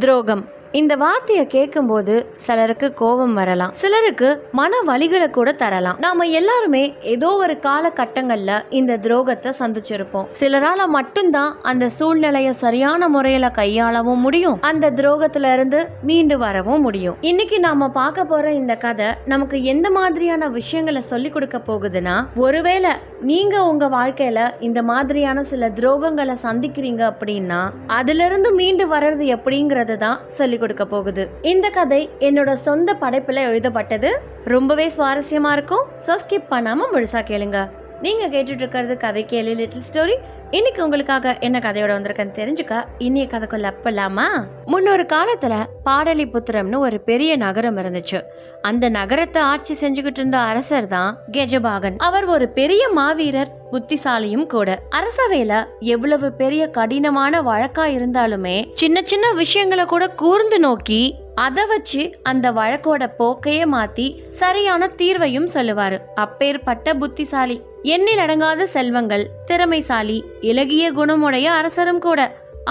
துரோகம். இந்த வார்த்தையை கேட்கும்போது சிலருக்கு கோபம் வரலாம், சிலருக்கு மன வலிகளை கூட தரலாம். நாம எல்லாருமே ஏதோ ஒரு காலகட்டங்கள்ல இந்த துரோகத்தை சந்திச்சிருப்போம். சிலரால மட்டும்தான் அந்த சூழ்நிலையை சரியான முறையில கையாளவும் முடியும், அந்த துரோகத்துல இருந்து மீண்டு வரவும் முடியும். இன்னைக்கு நாம பார்க்க போற இந்த கதை நமக்கு எந்த மாதிரியான விஷயங்களை சொல்லி கொடுக்க போகுதுன்னா, ஒருவேளை நீங்க உங்க வாழ்க்கையில இந்த மாதிரியான சில துரோகங்களை சந்திக்கிறீங்க அப்படின்னா அதுல இருந்து மீண்டு வர்றது எப்படிங்கிறது தான் சொல்லி கொடுக்க போகுது. இந்த கதை என்னோட சொந்த படைப்புல எழுதப்பட்டது. ரொம்பவே சுவாரஸ்யமா இருக்கும். சோ ஸ்கிப் பண்ணாம முழுசா கேளுங்க. நீங்க கேட்டுட்டு இருக்கிறது கதை கேளு லிட்டில் ஸ்டோரி. இன்னைக்கு உங்களுக்காக என்ன கதையோட வந்திருக்கேன்னு தெரிஞ்சுக்க இன்னைய கதைக்குள்ள அப்பலாமா? முன்னொரு காலத்துல பாடலிபுத்திரம்னு ஒரு பெரிய நகரம் இருந்துச்சு. அந்த நகரத்தை ஆட்சி செஞ்சுக்கிட்டு இருந்த அரசர் தான் கெஜபாகன். அவர் ஒரு பெரிய மாவீரர், புத்திசாலியும் கூட. அரசவையில எவ்வளவு பெரிய கடினமான வழக்கா இருந்தாலுமே சின்ன சின்ன விஷயங்களை கூட கூர்ந்து நோக்கி அதை வச்சு அந்த வழக்கோட போக்கையே மாத்தி சரியான தீர்வையும் சொல்லுவாரு. அப்பேற்பட்ட புத்திசாலி, எண்ணில் அடங்காத செல்வங்கள், திறமைசாலி, இலகிய குணமுடைய அரசரும் கூட.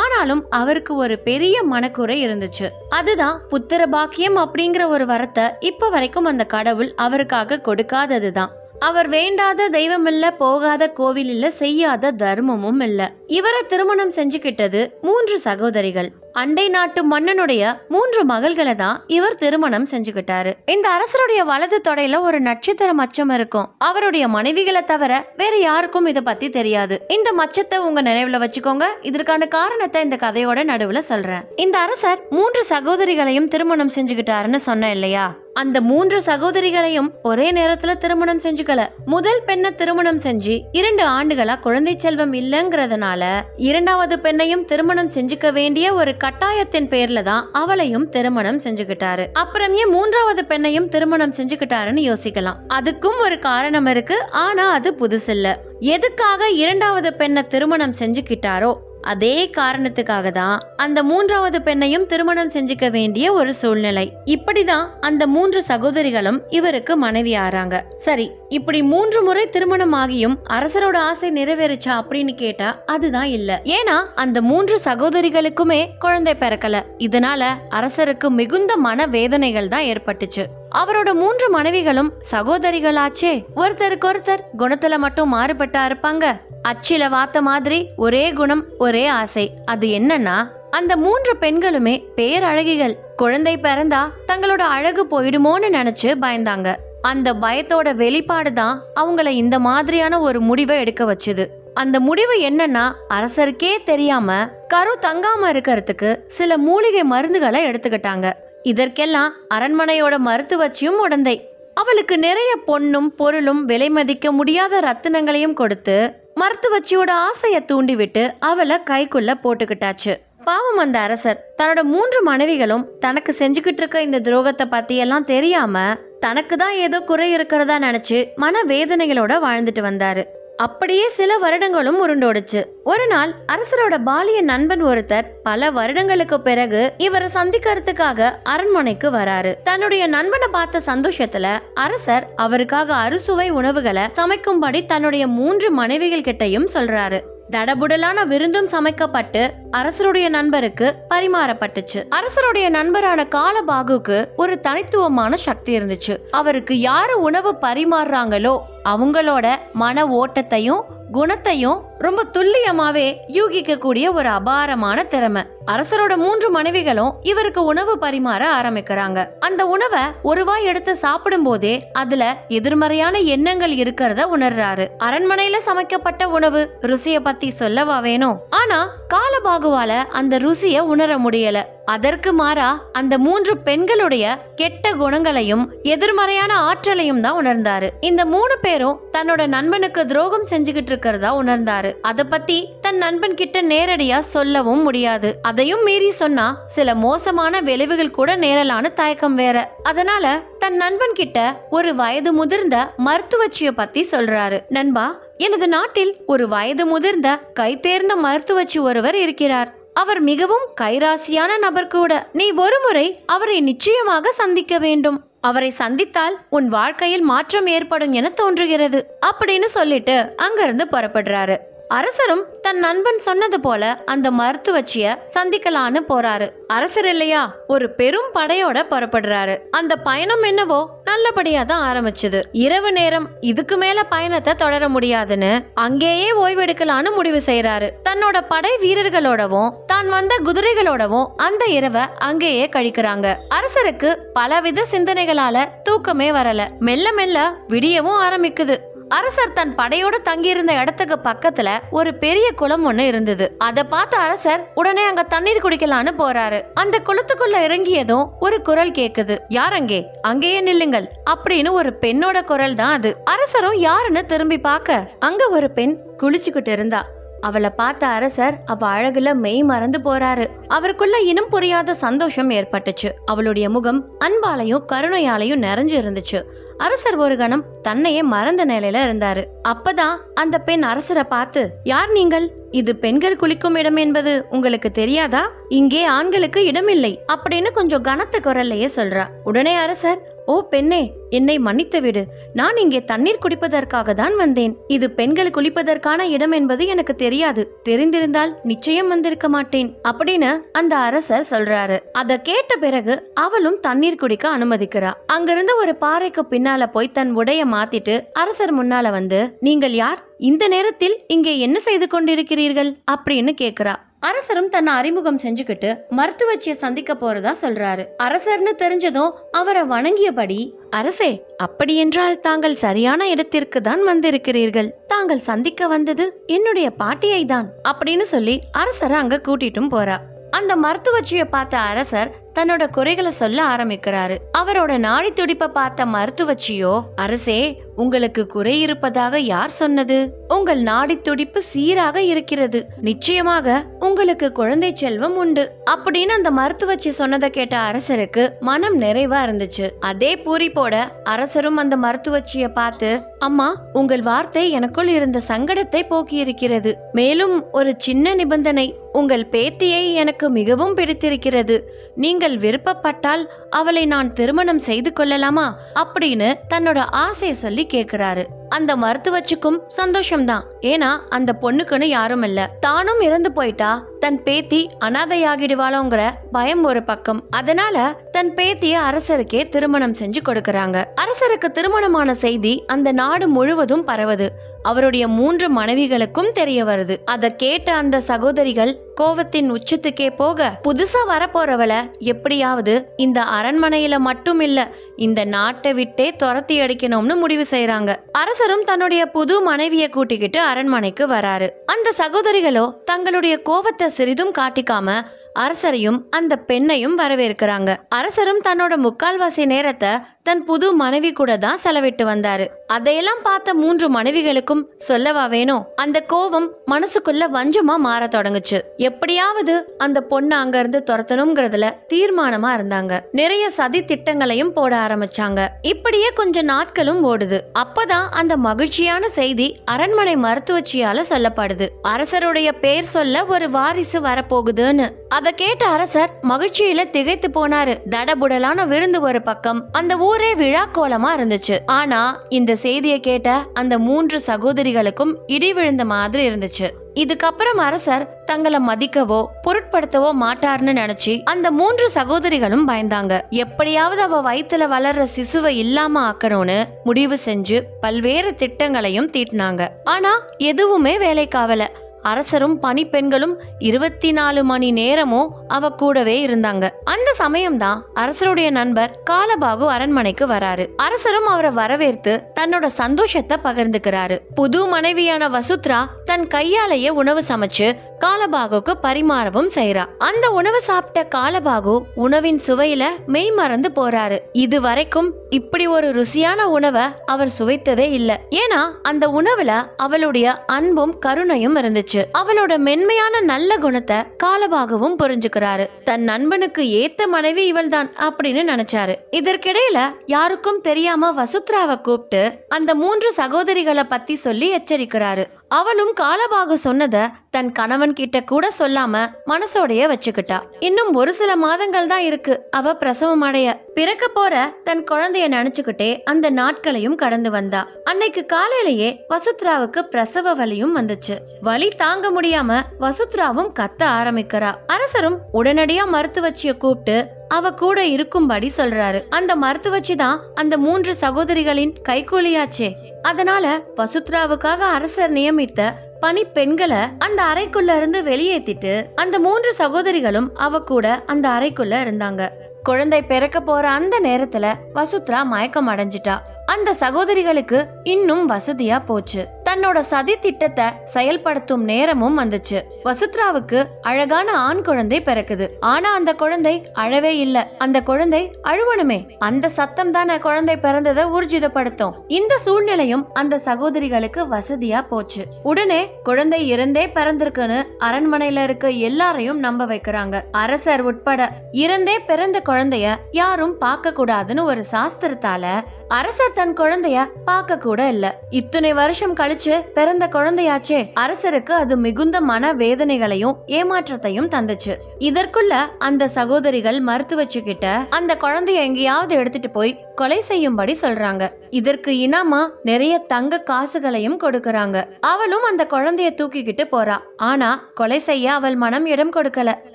ஆனாலும் அவருக்கு ஒரு பெரிய மனக்குறை இருந்துச்சு. அதுதான் புத்திர பாக்கியம் அப்படிங்கிற ஒரு வரத்தை இப்ப வரைக்கும் அந்த கடவுள் அவருக்காக கொடுக்காததுதான். அவர் வேண்டாத தெய்வம் இல்ல, போகாத கோவில் இல்ல, செய்யாத தர்மமும் இல்ல. இவரை திருமணம் செஞ்சுக்கிட்டது 3 சகோதரிகள். அண்டை நாட்டு மன்னனுடைய 3 மகள்களை தான் இவர் திருமணம் செஞ்சுக்கிட்டாரு. இந்த அரசருடைய வலது தொடையில ஒரு நட்சத்திர மச்சம் இருக்கும். அவருடைய மனைவிகளை தவிர வேற யாருக்கும் இத பத்தி தெரியாது. இந்த மச்சத்தை உங்க நினைவுல வச்சுக்கோங்க. இதற்கான காரணத்தை இந்த கதையோட நடுவுல சொல்றேன். இந்த அரசர் 3 சகோதரிகளையும் திருமணம் செஞ்சுக்கிட்டாருன்னு சொன்ன இல்லையா? அந்த 3 சகோதரிகளையும் ஒரே நேரத்துல திருமணம் செஞ்சுக்கல. முதல் பெண்ணை திருமணம் செஞ்சு 2 ஆண்டுகளா குழந்தை செல்வம் இல்லங்கிறதுனால 2வது பெண்ணையும் திருமணம் செஞ்சுக்க வேண்டிய ஒரு கட்டாயத்தின் பேர்ல தான் அவளையும் திருமணம் செஞ்சுக்கிட்டாரு. அப்புறம் ஏன் 3வது பெண்ணையும் திருமணம் செஞ்சுக்கிட்டாருன்னு யோசிக்கலாம். அதுக்கும் ஒரு காரணம் இருக்கு. ஆனா அது புதுசில்ல. எதுக்காக 2வது பெண்ணை திருமணம் செஞ்சுக்கிட்டாரோ அதே காரணத்துக்காக தான் அந்த 3வது பெண்ணையும் திருமணம் செஞ்சுக்க வேண்டிய ஒரு சூழ்நிலை. இப்படிதான் அந்த 3 சகோதரிகளும் இவருக்கு மனைவி ஆறாங்க. சரி, இப்படி 3 முறை திருமணம் ஆகியும் அரசரோட ஆசை நிறைவேறுச்சா அப்படின்னு கேட்டா அதுதான் இல்ல. ஏன்னா அந்த 3 சகோதரிகளுக்குமே குழந்தை பிறக்கல. இதனால அரசருக்கு மிகுந்த மன வேதனைகள் தான் ஏற்பட்டுச்சு. அவரோட 3 மனைவிகளும் சகோதரிகளாச்சே, ஒருத்தருக்கு ஒருத்தர் குணத்துல மட்டும் மாறுபட்டா இருப்பாங்க. அச்சில வாத்த மாதிரி ஒரே குணம், ஒரே ஆசை. அது என்னன்னா, அந்த 3 பெண்களுமே பேரழகிகள். குழந்தை பிறந்தா தங்களோட அழகு போயிடுமோன்னு நினைச்சு பயந்தாங்க. அந்த பயத்தோட வெளிப்பாடு தான் அவங்கள இந்த மாதிரியான ஒரு முடிவை எடுக்க வச்சுது. அந்த முடிவு என்னன்னா, அரசருக்கே தெரியாம கரு தங்காம இருக்கிறதுக்கு சில மூலிகை மருந்துகளை எடுத்துக்கிட்டாங்க. இதற்கெல்லாம் அரண்மனையோட மருத்துவச்சியும் உடந்தை. அவளுக்கு நிறைய பொன்னும் பொருளும் விலை மதிக்க முடியாத ரத்தினங்களையும் கொடுத்து மருத்துவச்சியோட ஆசைய தூண்டிவிட்டு அவளை கைக்குள்ள போட்டுக்கிட்டாச்சு. பாவம் அந்த அரசர் தன்னோட 3 மனைவிகளும் தனக்கு செஞ்சுக்கிட்டு இருக்க இந்த துரோகத்தை பத்தி எல்லாம் தெரியாம தனக்கு தான் ஏதோ குறை இருக்கிறதா நினைச்சு மன வேதனைகளோட வாழ்ந்துட்டு வந்தாரு. அப்படியே சில வருடங்களும் உருண்டோடுச்சு. ஒரு நாள் அரசரோட பாலிய நண்பன் ஒருத்தர் பல வருடங்களுக்கு பிறகு இவரை சந்திக்கிறதுக்காக அரண்மனைக்கு வராரு. தன்னுடைய நண்பனை பார்த்த சந்தோஷத்துல அரசர் அவருக்காக அறுசுவை உணவுகளை சமைக்கும்படி தன்னுடைய 3 மனைவிகள் கிட்டையும் சொல்றாரு. தடபுடலான விருந்தும் சமைக்கப்பட்டு அரசருடைய நண்பருக்கு பரிமாறப்பட்டுச்சு. அரசருடைய நண்பரான காலபாகுக்கு ஒரு தனித்துவமான சக்தி இருந்துச்சு. அவருக்கு யாரு உணவு பரிமாறுறாங்களோ அவங்களோட மன ஓட்டத்தையும் குணத்தையும் ரொம்ப துல்லியமாவே யூகிக்க கூடிய ஒரு அபாரமான திறமை. அரசரோட 3 மனைவிகளும் இவருக்கு உணவு பரிமாற ஆரம்பிக்கிறாங்க. அந்த உணவை ஒரு வாய் எடுத்து சாப்பிடும் போதே அதுல எதிர்மறையான எண்ணங்கள் இருக்கிறத உணர்றாரு. அரண்மனையில சமைக்கப்பட்ட உணவு ருசிய பத்தி சொல்லவா வேணும்? ஆனா காலபாகுவால அந்த ருசிய உணர முடியல. அதற்கு மாறா அந்த 3 பெண்களுடைய கெட்ட குணங்களையும் எதிர்மறையான ஆற்றலையும் தான் உணர்ந்தாரு. இந்த 3 பேரும் தன்னோட நண்பனுக்கு துரோகம் செஞ்சுக்கிட்டு இருக்கிறதா உணர்ந்தாரு. அத பத்தி தன் நண்பன் கிட்ட நேரடியா சொல்லவும் முடியாது. அதையும் மீறி சொன்னா சில மோசமான விளைவுகள் கூட நேரலான தயக்கம் வேற. அதனால தன் நண்பன் கிட்ட ஒரு வயது முதிர்ந்த மருத்துவச்சிய பத்தி சொல்றாரு. நண்பா, எனது நாட்டில் ஒரு வயது முதிர்ந்த கைதேர்ந்த மருத்துவச்சி ஒருவர் இருக்கிறார். அவர் மிகவும் கைராசியான நபர் கூட. நீ ஒருமுறை அவரை நிச்சயமாக சந்திக்க வேண்டும். அவரை சந்தித்தால் உன் வாழ்க்கையில் மாற்றம் ஏற்படும் என தோன்றுகிறது அப்படின்னு சொல்லிட்டு அங்கிருந்து புறப்படுறாரு. அரசரும் தன் நண்பன் சொன்னது போல அந்த மருத்துவச்சிய சந்திக்கலான்னு போறாரு. அரசர் இல்லையா ஒரு பெரும் படையோட புறப்படுறாரு. அந்த பயணம் என்னவோ நல்லபடியா தான் ஆரம்பிச்சது. இரவு நேரம் இதுக்கு மேல பயணத்தை தொடர முடியாதுன்னு அங்கேயே ஓய்வெடுக்கலான்னு முடிவு செய்யறாரு. தன்னோட படை வீரர்களோடவும் தான் வந்த குதிரைகளோடவும் அந்த இரவை அங்கேயே கழிக்கிறாங்க. அரசருக்கு பலவித சிந்தனைகளால தூக்கமே வரல. மெல்ல மெல்ல விடியவும் ஆரம்பிக்குது. அரசர் தன் படையோட தங்கியிருந்த இடத்துக்கு பக்கத்துல ஒரு பெரிய குளம் ஒண்ணு இருந்தது. அத பார்த்த அரசர் உடனே அங்க தண்ணீர் குடிக்கலான்னு போறாரு. அந்த குளத்துக்குள்ள இறங்கியதும் ஒரு குரல் கேக்குது. யார் அங்கே? அங்கேயே நில்லுங்கள் அப்படின்னு ஒரு பெண்ணோட குரல் தான் அது. அரசரும் யாருன்னு திரும்பி பார்க்க அங்க ஒரு பெண் குளிச்சுக்கிட்டு இருந்தா. அவளை பார்த்த அரசர் அவ அழகுல மெய் மறந்து போறாரு. அவருக்குள்ள இனம் புரியாத சந்தோஷம் ஏற்பட்டுச்சு. அவளுடைய முகம் அன்பாலையும் கருணையாலையும் நிறைஞ்சு இருந்துச்சு. அரசர் ஒரு கணம் தன்னையே மறந்த நிலையில இருந்தாரு. அப்பதான் அந்த பெண் அரசரை பார்த்து, யார் நீங்கள்? இது பெண்கள் குளிக்கும் இடம் என்பது உங்களுக்கு தெரியாதா? இங்கே ஆண்களுக்கு இடமில்லை அப்படின்னு கொஞ்சம் கனத்த குரல்லையே சொல்றா. உடனே அரசர், ஓ பெண்ணே, என்னை மன்னித்து விடு. நான் இங்கே தண்ணீர் குடிப்பதற்காக தான் வந்தேன். இது பெண்கள் குளிப்பதற்கான இடம் என்பது எனக்கு தெரியாது. தெரிந்திருந்தால் நிச்சயம் வந்திருக்க மாட்டேன் அப்படின்னு அந்த அரசர் சொல்றாரு. அத கேட்ட பிறகு அவளும் தண்ணீர் குடிக்க அனுமதிக்கிறா. அங்கிருந்து ஒரு பாறைக்கு பின்னால போய் தன் உடைய மாத்திட்டு அரசர் முன்னால வந்து, நீங்கள் யார்? இந்த நேரத்தில் இங்கே என்ன செய்து கொண்டிருக்கிறீர்கள் அப்படின்னு கேக்குறா. அரசரும் தன்னை அறிமுகம் செஞ்சுக்கிட்டு மருத்துவச்சியை சந்திக்க போறதா சொல்றாரு. அரசர்னு தெரிஞ்சதும் அவரை வணங்கியபடி, அரசே, அப்படியென்றால் தாங்கள் சரியான இடத்திற்கு தான் வந்திருக்கிறீர்கள். தாங்கள் சந்திக்க வந்தது என்னுடைய பாட்டியை தான் அப்படின்னு சொல்லி அரசரை அங்க கூட்டிட்டும் போறா. அந்த மருத்துவச்சியை பார்த்த அரசர் தன்னோட குறைகளை சொல்ல ஆரம்பிக்கிறாரு. அவரோட நாடி துடிப்பை பார்த்த மருத்துவச்சியோ, அரசே, உங்களுக்கு குறை இருப்பதாக யார் சொன்னது? உங்கள் நாடி துடிப்பு சீராக இருக்கிறது. நிச்சயமாக உங்களுக்கு குழந்தை செல்வம் உண்டு அப்படின்னு அந்த மருத்துவச்சி சொன்னதை கேட்ட அரசருக்கு மனம் நிறைவா இருந்துச்சு. அதே பூரிப்போட அரசரும் அந்த மருத்துவச்சியை பார்த்து, அம்மா, உங்கள் வார்த்தை எனக்குள் இருந்த சங்கடத்தை போக்கி இருக்கிறது. மேலும் ஒரு சின்ன நிபந்தனை. உங்கள் பேத்தியை எனக்கு மிகவும் பிடித்திருக்கிறது. நீங்கள் விருப்பப்பட்டால் அவளை நான் திருமணம் செய்து கொள்ளலாமா அப்படின்னு தன்னோட ஆசையை சொல்லி கேக்குறாரு. அந்த மருத்துவச்சிக்கும் சந்தோஷம்தான். ஏன்னா அந்த பொண்ணுக்குன்னு யாரும் இல்ல. தானும் இறந்து போயிட்டா தன் பேத்தி அனாதையாகிடுவாளோங்கிற பயம் ஒரு பக்கம். அதனால தன் பேத்திய அரசருக்கே திருமணம் செஞ்சு கொடுக்கறாங்க. அரசருக்கு திருமணமான செய்தி அந்த நாடு முழுவதும் பரவுது. அவருடைய 3 மனைவிகளுக்கும் தெரிய வருது. அத கேட்ட அந்த சகோதரிகள் கோவத்தின் உச்சத்துக்கே போக, புதுசா வரப்போறவள எப்படியாவது இந்த அரண்மனையில மட்டும் இல்ல, இந்த நாட்டை விட்டே துரத்தி அடிக்கணும்னு முடிவு செய்யறாங்க. அரசரும் தன்னுடைய புது மனைவியை கூட்டிக்கிட்டு அரண்மனைக்கு வராரு. அந்த சகோதரிகளோ தங்களுடைய கோவத்தை சிறிதும் காட்டிக்காம அரசரையும் அந்த பெண்ணையும் வரவேற்கிறாங்க. அரசரும் தன்னோட முக்கால்வாசி நேரத்தை தன் புது மனைவி கூட தான் செலவிட்டு வந்தாரு. அதையெல்லாம் பார்த்த 3 மனைவிகளுக்கும் சொல்லவா வேணும், அந்த கோபம் மனசுக்குள்ள வஞ்சமா மாற தொடங்குச்சு. எப்படியாவது அந்த பொண்ணை அங்க இருந்து துரத்தணும்ங்கிறதுல தீர்மானமா இருந்தாங்க. நிறைய சதி திட்டங்களையும் போட ஆரம்பிச்சாங்க. இப்படியே கொஞ்ச நாட்களும் ஓடுது. அப்பதான் அந்த மகிழ்ச்சியான செய்தி அரண்மனை மருத்துவச்சியால சொல்லப்படுது. அரசருடைய பேர் சொல்ல ஒரு வாரிசு வரப்போகுதுன்னு. அத கேட்ட அரசர் மகிழ்ச்சியில திகைத்து போனாரு. தடபுடலான விருந்து ஒரு பக்கம், அந்த ஊரே விழா கோலமா இருந்துச்சு. ஆனா இந்த செய்தியை கேட்ட அந்த 3 சகோதரிகளுக்கும் இடி விழுந்த மாதிரி இருந்துச்சு. இதுக்கப்புறம் அரசர் தங்களை மதிக்கவோ பொருட்படுத்தவோ மாட்டார்னு நினைச்சு அந்த 3 சகோதரிகளும் பயந்தாங்க. எப்படியாவது அவ வயித்துல வளர்ற சிசுவை இல்லாம ஆக்கணும்னு முடிவு செஞ்சு பல்வேறு திட்டங்களையும் தீட்டினாங்க. ஆனா எதுவுமே வேலைக்காவல. அரசரும் பணிப்பெண்களும் 24 மணி நேரமும் அவ கூடவே இருந்தாங்க. அந்த சமயம்தான் அரசருடைய நண்பர் காலபாகு அரண்மனைக்கு வராரு. அரசரும் அவரை வரவேற்று தன்னோட சந்தோஷத்தை பகிர்ந்துக்கிறாரு. புது மனைவியான வசுத்ரா தன் கையாலேயே உணவு சமைச்சு காலபாகுக்கு பரிமாறவும் செய்யறா. அந்த உணவு சாப்பிட்ட காலபாகு உணவின் சுவையில மெய் மறந்து போறாரு. இது வரைக்கும் இப்படி ஒரு ருசியான உணவை அவர் சுவைத்ததே இல்ல. ஏன்னா அந்த உணவுல அவளுடைய அன்பும் கருணையும் இருந்துச்சு. அவளோட மென்மையான நல்ல குணத்தை காலபாகவும் புரிஞ்சுக்கிறாரு. தன் நண்பனுக்கு ஏத்த மனைவி இவள்தான் அப்படின்னு நினைச்சாரு. இதற்கிடையில யாருக்கும் தெரியாம வசுத்ராவை கூப்பிட்டு அந்த 3 சகோதரிகளை பத்தி சொல்லி எச்சரிக்கிறாரு. அவளும் காலபாகு சொன்னத தன் கணவன் கிட்ட கூட சொல்லாம மனசோடைய வச்சுக்கிட்டா. இன்னும் ஒரு சில மாதங்கள் தான் இருக்கு அவ பிரசவம் அடைய. பிறக்க போற தன் குழந்தைய நினைச்சுக்கிட்டே அந்த நாட்களையும் கடந்து வந்தா. அன்னைக்கு காலையிலேயே வசுத்ராவுக்கு பிரசவ வலியும் வந்துச்சு. வலி தாங்க முடியாம வசுத்ராவும் கத்த ஆரம்பிக்கிறா. அரசரும் உடனடியா மருத்துவச்சிய கூப்பிட்டு அவ கூட இருக்கும்படி சொல்றாரு. அந்த மருத்துவச்சி தான் அந்த 3 சகோதரிகளின் கைகூலியாச்சே. அதனால வசுத்ராவுக்காக அரசர் நியமித்த பணி பெண்களை அந்த அறைக்குள்ள இருந்து வெளியேத்திட்டு அந்த 3 சகோதரிகளும் அவ கூட அந்த அறைக்குள்ள இருந்தாங்க. குழந்தை பிறக்க போற அந்த நேரத்துல வசுத்ரா மயக்கம் அடைஞ்சிட்டா. அந்த சகோதரிகளுக்கு இன்னும் வசதியா போச்சு. தன்னோட சதி திட்டத்தை செயல்படுத்தும் நேரமும் வந்துச்சு. வசுத்ராவுக்கு அழகான ஆண் குழந்தை பிறக்குது. ஆனா அந்த குழந்தை அழவே இல்ல. அந்த குழந்தை அழுவணுமே, அந்த சத்தம் தானே குழந்தை பிறந்ததை ஊர்ஜிதப்படுத்தும். இந்த சூழ்நிலையும் அந்த சகோதரிகளுக்கு வசதியா போச்சு. உடனே குழந்தை இறந்தே பிறந்திருக்குன்னு அரண்மனையில இருக்க எல்லாரையும் நம்ப வைக்கிறாங்க. அரசர் உட்பட இறந்தே பிறந்த குழந்தைய யாரும் பார்க்க கூடாதுன்னு ஒரு சாஸ்திரத்தால அரசர் தன் குழந்தைய பார்க்க கூட இல்ல. இத்தனை வருஷம் கழிச்சு பிறந்த குழந்தையாச்சே. அரசருக்கு அது மிகுந்த மன வேதனைகளையும் ஏமாற்றத்தையும் தந்துச்சு. இதற்குள்ள அந்த சகோதரிகள் மருத்துவச்சு கிட்ட அந்த குழந்தைய எங்கேயாவது எடுத்துட்டு போய் கொலை செய்யும்படி சொல்றாங்க. இதற்கு இனாமா நிறைய தங்க காசுகளையும் கொடுக்கறாங்க. அவளும் அந்த குழந்தைய தூக்கிக்கிட்டு போறா. ஆனா கொலை செய்ய அவள் மனம் இடம் கொடுக்கல.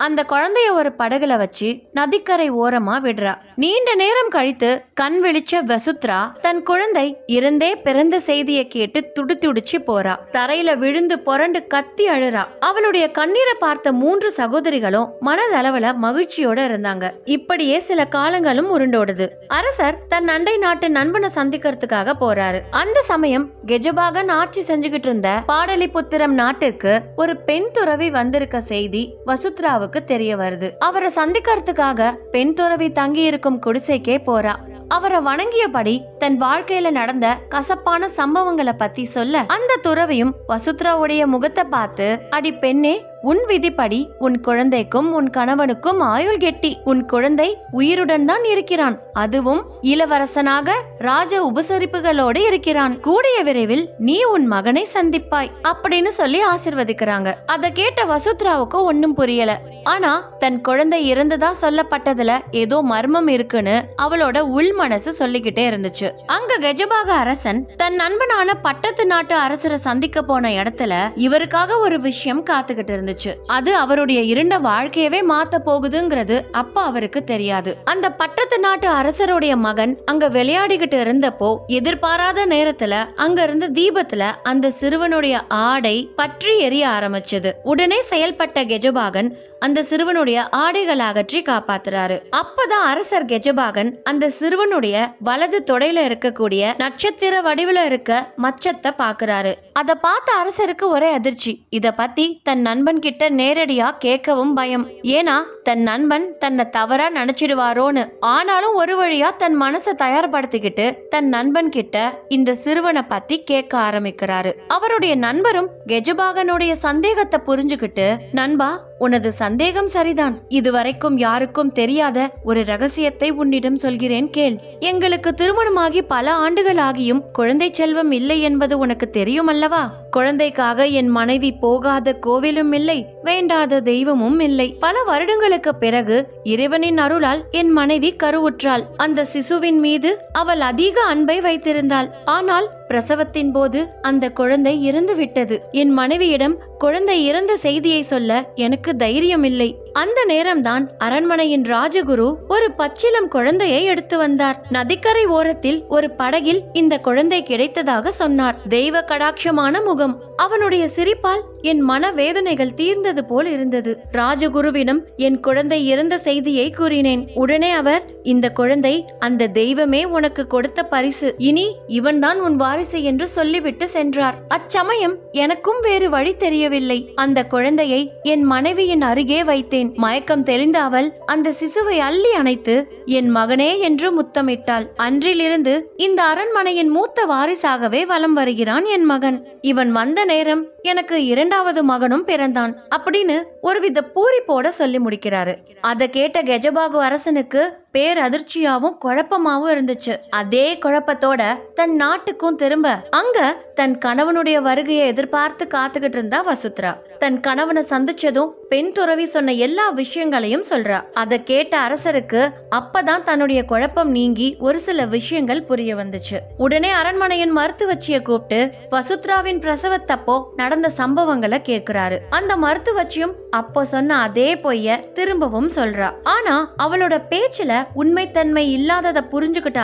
அந்த குழந்தைய ஒரு படகுல வச்சு நதிக்கரை ஓரமா விடுறா. நீண்ட நேரம் கழித்து கண் விழிச்ச வசுத்ரா தன் குழந்தை இறந்தே பிறந்த செய்தியை கேட்டு துடிதுடிச்சு போறா. தரையில விழுந்து புரண்டு கத்தி அழுறா. அவளுடைய கண்ணீரை பார்த்த 3 சகோதரிகளும் மனதளவுல மகிழ்ச்சியோட இருந்தாங்க. இப்படியே சில காலங்களும் உருண்டோடுது. அரசர் தன் அண்டை நாட்டு நண்பனை சந்திக்கிறதுக்காக போறாரு. அந்த சமயம் கெஜபாகன் ஆட்சி செஞ்சுகிட்டு இருந்த பாடலிபுத்திரம் நாட்டிற்கு ஒரு பெண் துறவி வந்திருக்க செய்தி வசுத்ராவுக்கு தெரிய வருது. அவரை சந்திக்கிறதுக்காக பெண் துறவி தங்கி இருக்கும் குடிசைக்கே போறா. அவரை வணங்கியபடி தன் வாழ்க்கையில நடந்த கசப்பான சம்பவங்களை பத்தி சொல்ல அந்த துறவியும் வசுத்ராவுடைய முகத்தை பார்த்து, அடி பெண்ணே, உன் விதிப்படி உன் குழந்தைக்கும் உன் கணவனுக்கும் ஆயுள் கெட்டி. உன் குழந்தை உயிருடன் தான் இருக்கிறான். அதுவும் இளவரசனாக ராஜ உபசரிப்புகளோடு இருக்கிறான். கூடிய விரைவில் நீ உன் மகனை சந்திப்பாய் அப்படின்னு சொல்லி ஆசிர்வதிக்கிறாங்க. அதை கேட்ட வசுத்ராவுக்கு ஒன்னும் புரியல. ஆனா தன் குழந்தை இறந்ததா சொல்லப்பட்டதுல ஏதோ மர்மம் இருக்குன்னு அவளோட உள் மனசு சொல்லிக்கிட்டே இருந்துச்சு. அங்க கெஜபாக அரசன் தன் நண்பனான பட்டத்து நாட்டு அரசரை சந்திக்க போன இடத்துல இவருக்காக ஒரு விஷயம் காத்துக்கிட்டு இருந்துச்சு. அது அவருடைய இருண்ட வாழ்க்கையவே மாத்த போகுதுங்கிறது அப்ப அவருக்கு தெரியாது. அந்த பட்டத்து நாட்டு அரசருடைய மகன் அங்க விளையாடிக்கிட்டு இருந்தப்போ எதிர்பாராத நேரத்துல அங்க இருந்த தீபத்துல அந்த சிறுவனுடைய ஆடை பற்றி எரிய ஆரம்பிச்சது. உடனே செயல்பட்ட கெஜபாகன் அந்த சிறுவனுடைய ஆடைகள் அகற்றி காப்பாத்துறாரு. அப்பதான் அரசர் கெஜபாகன் அந்த சிறுவனுடைய வலது தொடையில இருக்கக்கூடிய நட்சத்திர வடிவுல இருக்க மச்சத்தை பாக்குறாரு. அத பார்த்த அரசருக்கு ஒரே அதிர்ச்சி. இத பத்தி தன் நண்பன் கிட்ட நேரடியா கேட்கவும் பயம். ஏன்னா தன் நண்பன் தன்னை தவறா நினைச்சிடுவாரோன்னு. ஆனாலும் ஒரு வழியா தன் மனசை தயார்படுத்திக்கிட்டு தன் நண்பன் கிட்ட இந்த சிறுவனை பத்தி கேட்க ஆரம்பிக்கிறாரு. அவருடைய நண்பரும் கெஜபாகனுடைய சந்தேகத்தை புரிஞ்சுக்கிட்டு, நண்பா, உனது சந்தேகம் சரிதான். இதுவரைக்கும் யாருக்கும் தெரியாத ஒரு ரகசியத்தை உன்னிடம் சொல்கிறேன் கேள். எங்களுக்கு திருமணமாகி பல ஆண்டுகள் ஆகியும் குழந்தை செல்வம் இல்லை என்பது உனக்கு தெரியும் அல்லவா? குழந்தைக்காக என் மனைவி போகாத கோவிலும் இல்லை, வேண்டாத தெய்வமும் இல்லை. பல வருடங்களுக்கு பிறகு இறைவனின் அருளால் என் மனைவி கருவுற்றாள். அந்த சிசுவின் மீது அவள் அதிக அன்பை வைத்திருந்தாள். ஆனால் பிரசவத்தின் போது அந்த குழந்தை இறந்து விட்டது. என் மனைவியிடம் குழந்தை இறந்த செய்தியை சொல்ல எனக்கு தைரியம் இல்லை. அந்த நேரம்தான் அரண்மனையின் ராஜகுரு ஒரு பச்சிலம் குழந்தையை எடுத்து வந்தார். நதிக்கரை ஓரத்தில் ஒரு படகில் இந்த குழந்தை கிடைத்ததாக சொன்னார். தெய்வ கடாட்சமான முகம். அவனுடைய சிரிப்பால் என் மன வேதனைகள் தீர்ந்தது போல் இருந்தது. ராஜகுருவிடம் என் குழந்தை இறந்த செய்தியை கூறினேன். உடனே அவர், இந்த குழந்தை அந்த தெய்வமே உனக்கு கொடுத்த பரிசு. இனி இவன்தான் உன் வாரிசு என்று சொல்லிவிட்டு சென்றார். அச்சமயம் எனக்கும் வேறு வழி தெரியவில்லை. அந்த குழந்தையை என் மனைவியின் அருகே வைத்தேன். மயக்கம் தெளிந்த அவள் அந்த சிசுவை அள்ளி அணைத்து என் மகனே என்று முத்தமிட்டாள். அன்றிலிருந்து இந்த அரண்மனையின் மூத்த வாரிசாகவே வலம் வருகிறான் என் மகன். இவன் வந்த நேரம் எனக்கு 2வது மகனும் பிறந்தான் அப்படின்னு ஒருவித பூரிப்போட சொல்லி முடிக்கிறாரு. அதை கேட்ட கெஜபாகு அரசனுக்கு பேரதிர்ச்சியாவும் குழப்பமாவும் இருந்துச்சு. அதே குழப்பத்தோட தன் நாட்டுக்கும் திரும்ப அங்க தன் கணவனுடைய வருகையை எதிர்பார்த்து காத்துக்கிட்டு இருந்தா வசுத்ரா. தன் கணவனை சந்திச்சதும் பெண் துறவி சொன்ன எல்லா விஷயங்களையும் சொல்றா. அதை கேட்ட அரசருக்கு அப்பதான் தன்னுடைய குழப்பம் நீங்கி ஒரு சில விஷயங்கள் புரிய வந்துச்சு. உடனே அரண்மனையின் மருத்துவச்சியை கூப்பிட்டு வசுத்ராவின் பிரசவத்தப்போ நடந்த சம்பவங்களை கேட்கிறாரு. அந்த மருத்துவச்சியும் அப்போ சொன்ன அதே பொய்ய திரும்பவும் சொல்றா. ஆனா அவளோட பேச்சுல உண்மைத்தன்மை இல்லாததை புரிஞ்சுக்கிட்ட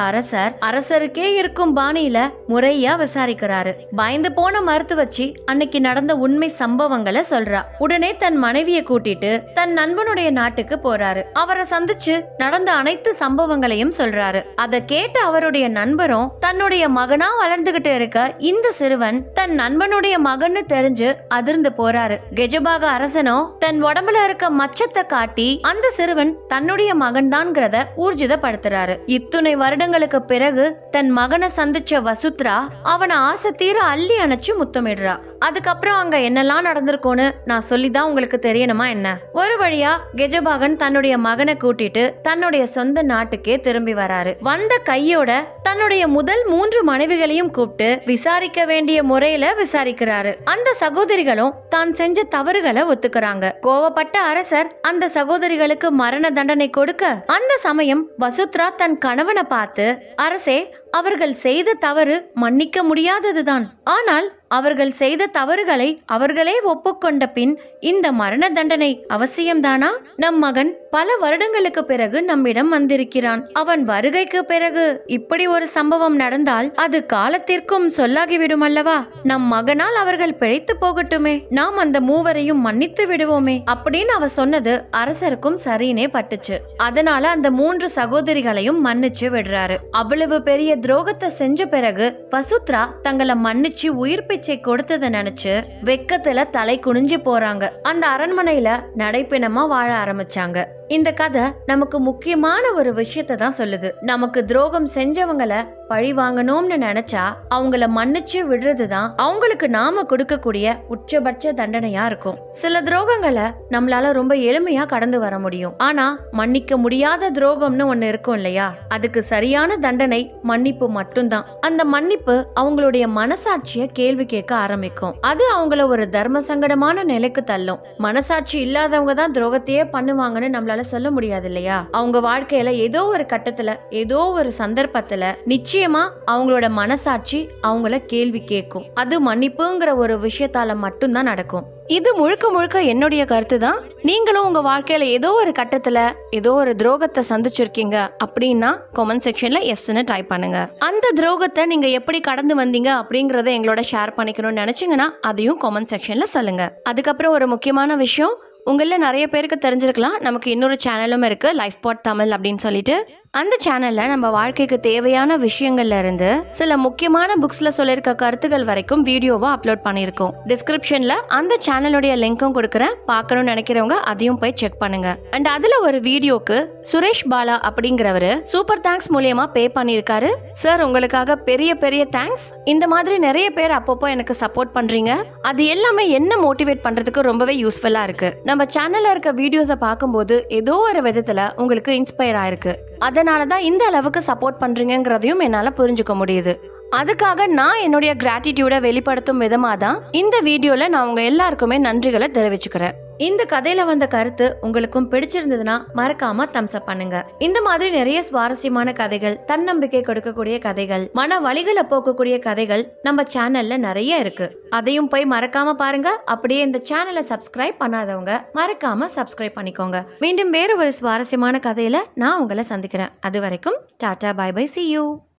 அரசருக்கே இருக்கும் பாணியில முறையா விசாரிக்கிறாரு. பயந்து போன மருத்துவச்சி அன்னைக்கு நடந்த உண்மை சம்பவங்களை சொல்றா. உடனே தன் மனைவியை கூட்டிட்டு தன் நண்பனுடைய நாட்டுக்கு போறாரு. அவரை சந்திச்சு நடந்த அனைத்து சம்பவங்களையும் சொல்றாரு. அதை கேட்ட அவருடைய நண்பரும் தன்னுடைய மகனா வளர்ந்துகிட்டு இருக்க இந்த சிறுவன் தன் நண்பனுடைய மகன்னு தெரிஞ்சு அதிர்ந்து போறாரு. கெஜபாக அரசனோ தன் உடம்புல இருக்க மச்சத்தை காட்டி அந்த சிறுவன் தன்னுடைய மகன் தான்ங்கிறத ஊர்ஜிதப்படுத்துறாரு. இத்துணை வருடங்களுக்கு பிறகு தன் மகனை சந்திச்ச வசுத்ரா அவனை ஆசை தீர அள்ளி அணைச்சு முத்தமிடுறா. அதுக்கப்புறம் அங்க என்னெல்லாம் நடந்திருக்கும்னு நான் சொல்லிதான் உங்களுக்கு தெரியணுமா என்ன? ஒரு வழியா கெஜபாகன் தன்னுடைய மகனை கூட்டிட்டு தன்னுடைய சொந்த நாட்டுக்கே திரும்பி வராரு. வந்த கையோட தன்னுடைய முதல் 3 மனைவிகளையும் கூப்பிட்டு விசாரிக்க வேண்டிய முறையில விசாரிக்கிறாரு. அந்த சகோதரிகளும் தான் செஞ்ச தவறுகளை ஒத்துக்கிறாங்க. கோவப்பட்ட அரசர் அந்த சகோதரிகளுக்கு மரண தண்டனை கொடுக்க அந்த சமயம் வசுத்ரா தன் கணவனை பார்த்து, அரசே, அவர்கள் செய்த தவறு மன்னிக்க முடியாததுதான். ஆனால் அவர்கள் செய்த தவறுகளை அவர்களே ஒப்புக்கொண்ட பின் இந்த மரண தண்டனை அவசியம்தானா? நம் மகன் பல வருடங்களுக்கு பிறகு நம்மிடம் வந்திருக்கிறான். அவன் வருகைக்கு பிறகு இப்படி ஒரு சம்பவம் நடந்தால் அது காலத்திற்கும் சொல்லாகிவிடும் அல்லவா? நம் மகனால் அவர்கள் பிழைத்து போகட்டுமே, நாம் அந்த மூவரையும் மன்னித்து விடுவோமே அப்படின்னு அவ சொன்னது அரசருக்கும் சரினே பட்டுச்சு. அதனால அந்த 3 சகோதரிகளையும் மன்னிச்சு விடுறாரு. அவ்வளவு பெரிய துரோகத்தை செஞ்ச பிறகு வசுத்ரா தங்களை மன்னிச்சு உயிர் பிச்சை கொடுத்ததை நினைச்சு வெக்கத்துல தலை குனிஞ்சு போறாங்க. அந்த அரண்மனையில நடைப்பிணமா வாழ ஆரம்பிச்சாங்க. இந்த கதை நமக்கு முக்கியமான ஒரு விஷயத்தை தான் சொல்லுது. நமக்கு துரோகம் செஞ்சவங்களை பழி வாங்கணும்னு நினைச்சா அவங்கள மன்னிச்சு விடுறதுதான் அவங்களுக்கு நாம கொடுக்கக்கூடிய உச்சபட்ச தண்டனையா இருக்கும். சில துரோகங்களை நம்மளால ரொம்ப எளிமையா கடந்து வர முடியும். ஆனா மன்னிக்க முடியாத துரோகம்னு ஒண்ணு இருக்கும் இல்லையா? அதுக்கு சரியான தண்டனை மன்னிப்பு மட்டும்தான். அந்த மன்னிப்பு அவங்களுடைய மனசாட்சிய கேள்வி கேட்க ஆரம்பிக்கும். அது அவங்கள ஒரு தர்ம சங்கடமான நிலைக்கு தள்ளும். மனசாட்சி இல்லாதவங்க தான் துரோகத்தையே பண்ணுவாங்கன்னு நம்மளால சொல்ல முடியாது இல்லையா? அவங்க வாழ்க்கையில ஏதோ ஒரு கட்டத்துல ஏதோ ஒரு சந்தர்ப்பத்துல நிச்சயமா அவங்களோட மனசாட்சி அவங்கள கேள்வி கேட்கும். அது மன்னிப்புங்கிற ஒரு விஷயத்தால மட்டும்தான் நடக்கும். இது முழுக்க முழுக்க என்னுடைய கருத்து தான். நீங்களும் உங்க வாழ்க்கையில ஏதோ ஒரு கட்டத்துல ஏதோ ஒரு துரோகத்தை சந்திச்சிருக்கீங்க அப்படின்னா கமெண்ட் செக்ஷன்ல எஸ்ன்னு டைப் பண்ணுங்க. அந்த துரோகத்தை நீங்க எப்படி கடந்து வந்தீங்க அப்படிங்கறத எங்களோட ஷேர் பண்ணிக்கணும்னு நினைச்சீங்கன்னா அதையும் கமெண்ட் செக்ஷன்ல சொல்லுங்க. அதுக்கப்புறம் ஒரு முக்கியமான விஷயம், உங்கள நிறைய பேருக்கு தெரிஞ்சிருக்கலாம், நமக்கு இன்னொரு சேனலும் இருக்கு, லைஃப் பாட் தமிழ் அப்படின்னு சொல்லிட்டு. அந்த சேனல்ல நம்ம வாழ்க்கைக்கு தேவையான விஷயங்கள்ல இருந்து சில முக்கியமான புக்ஸ்ல சொல்லியிருக்க கருத்துக்கள் வரைக்கும் வீடியோவா அப்லோட் பண்ணியிருக்கோம். டிஸ்கிரிப்ஷன்ல அந்த சேனலுடைய லிங்க்கும் கொடுக்குறேன். பார்க்கணும்னு நினைக்கிறவங்க அதையும் போய் செக் பண்ணுங்க. அண்ட் அதுல ஒரு வீடியோக்கு சுரேஷ் பாலா அப்படிங்கிறவரு சூப்பர் தேங்க்ஸ் மூலியமா பே பண்ணியிருக்காரு. சார், உங்களுக்காக பெரிய பெரிய தேங்க்ஸ். இந்த மாதிரி நிறைய பேர் அப்பப்போ எனக்கு சப்போர்ட் பண்றீங்க. அது எல்லாமே என்ன மோட்டிவேட் பண்றதுக்கு ரொம்பவே யூஸ்ஃபுல்லா இருக்கு. நம்ம சேனல்ல இருக்க வீடியோஸை பார்க்கும்போது ஏதோ ஒரு விதத்துல உங்களுக்கு இன்ஸ்பயர் ஆயிருக்கு. அதனாலதான் இந்த அளவுக்கு சப்போர்ட் பண்றீங்கிறதையும் என்னால புரிஞ்சுக்க முடியுது. அதுக்காக நான் என்னுடைய கிராட்டிடியூட வெளிப்படுத்தும் விதமாக தான் இந்த வீடியோல நான் உங்க எல்லாருக்குமே நன்றிகளை தெரிவிச்சுக்கிறேன். இந்த கதையில வந்த கருத்து உங்களுக்கும் பிடிச்சிருந்ததுன்னா மறக்காம தம்ஸ் அப் பண்ணுங்க. இந்த மாதிரி நிறைய சுவாரஸ்யமான கதைகள், தன்னம்பிக்கை கொடுக்கக்கூடிய கதைகள், மன வலிகளை போக்கக்கூடிய கதைகள் நம்ம சேனல்ல நிறைய இருக்கு. அதையும் போய் மறக்காம பாருங்க. அப்படியே இந்த சேனலை சப்ஸ்கிரைப் பண்ணாதவங்க மறக்காம சப்ஸ்கிரைப் பண்ணிக்கோங்க. மீண்டும் வேறு ஒரு சுவாரஸ்யமான கதையில நான் உங்களை சந்திக்கிறேன். அது வரைக்கும் tata, bye bye, see you.